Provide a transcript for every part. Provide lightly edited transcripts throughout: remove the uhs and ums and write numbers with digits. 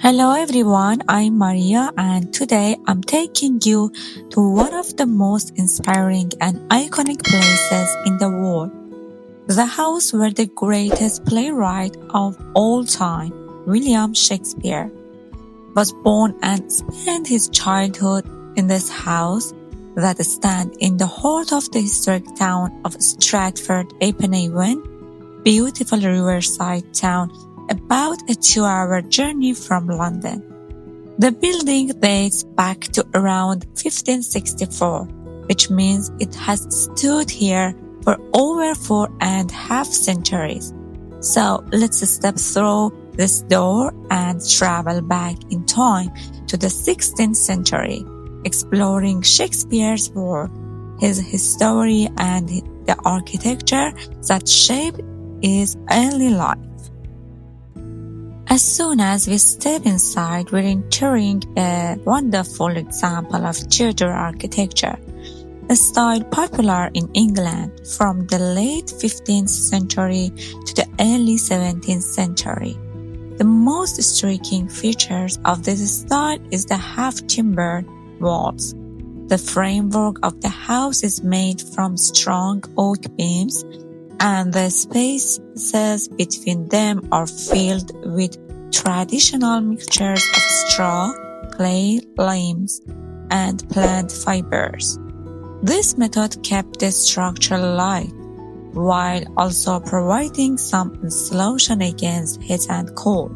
Hello everyone, I'm Maria and today I'm taking you to one of the most inspiring and iconic places in the world. The house where the greatest playwright of all time, William Shakespeare, was born and spent his childhood in this house that stands in the heart of the historic town of Stratford-upon-Avon, beautiful riverside town about a 2-hour journey from London. The building dates back to around 1564, which means it has stood here for over 4.5 centuries. So let's step through this door and travel back in time to the 16th century, exploring Shakespeare's work, his history, and the architecture that shaped his early life. As soon as we step inside, we're entering a wonderful example of Tudor architecture, a style popular in England from the late 15th century to the early 17th century. The most striking features of this style is the half-timbered walls. The framework of the house is made from strong oak beams, and the spaces between them are filled with traditional mixtures of straw, clay, limes, and plant fibers. This method kept the structure light, while also providing some insulation against heat and cold.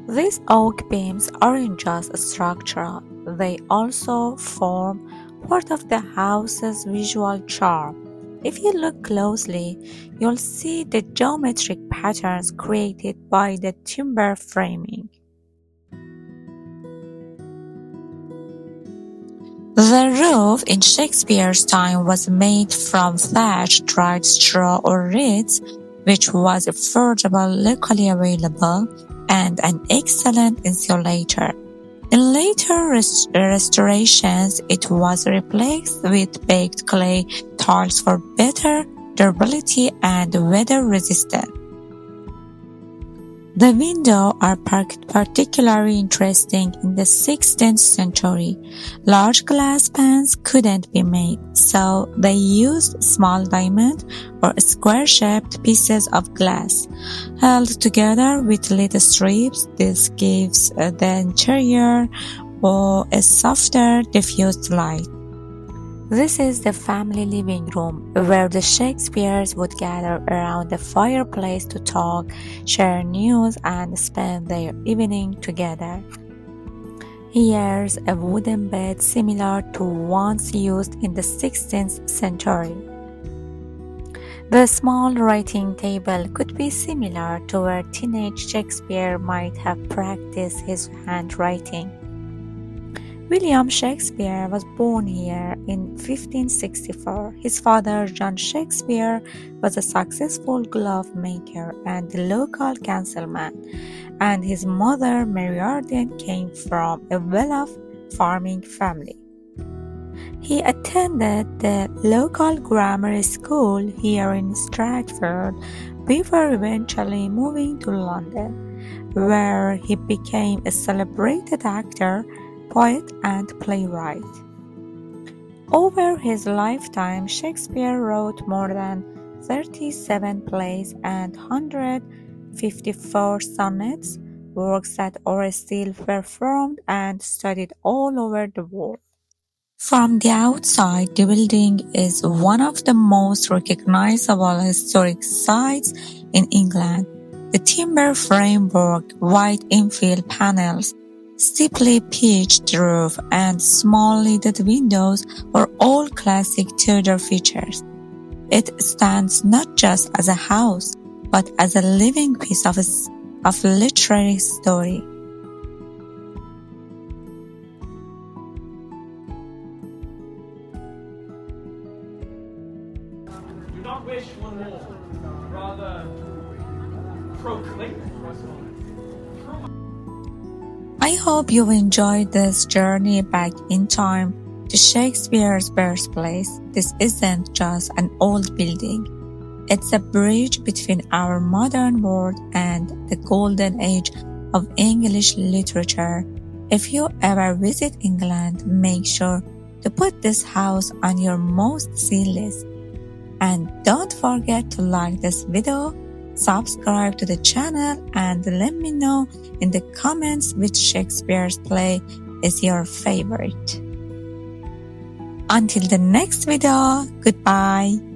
These oak beams aren't just structural, they also form part of the house's visual charm. If you look closely, you'll see the geometric patterns created by the timber framing. The roof in Shakespeare's time was made from thatch, dried straw or reeds, which was affordable, locally available, and an excellent insulator. In later restorations, it was replaced with baked clay tiles for better durability and weather resistance. The windows are particularly interesting in the 16th century. Large glass panes couldn't be made, so they used small diamond or square-shaped pieces of glass, held together with little strips. This gives the interior a softer, diffused light. This is the family living room, where the Shakespeares would gather around the fireplace to talk, share news, and spend their evening together. Here's a wooden bed similar to ones used in the 16th century. The small writing table could be similar to where teenage Shakespeare might have practiced his handwriting. William Shakespeare was born here in 1564. His father, John Shakespeare, was a successful glove maker and local councilman, and his mother, Mary Arden, came from a well-off farming family. He attended the local grammar school here in Stratford before eventually moving to London, where he became a celebrated actor, poet, and playwright. Over his lifetime, Shakespeare wrote more than 37 plays and 154 sonnets, works that are still performed and studied all over the world. From the outside, the building is one of the most recognizable historic sites in England. The timber framework, white infill panels, steeply pitched roof, and small lidded windows are all classic Tudor features. It stands not just as a house, but as a living piece of literary story. Do not wish for more, rather proclaim it. I hope you enjoyed this journey back in time to Shakespeare's birthplace. This isn't just an old building. It's a bridge between our modern world and the golden age of English literature. If you ever visit England, make sure to put this house on your must-see list. And don't forget to like this video, subscribe to the channel, and let me know in the comments which Shakespeare's play is your favorite. Until the next video, goodbye.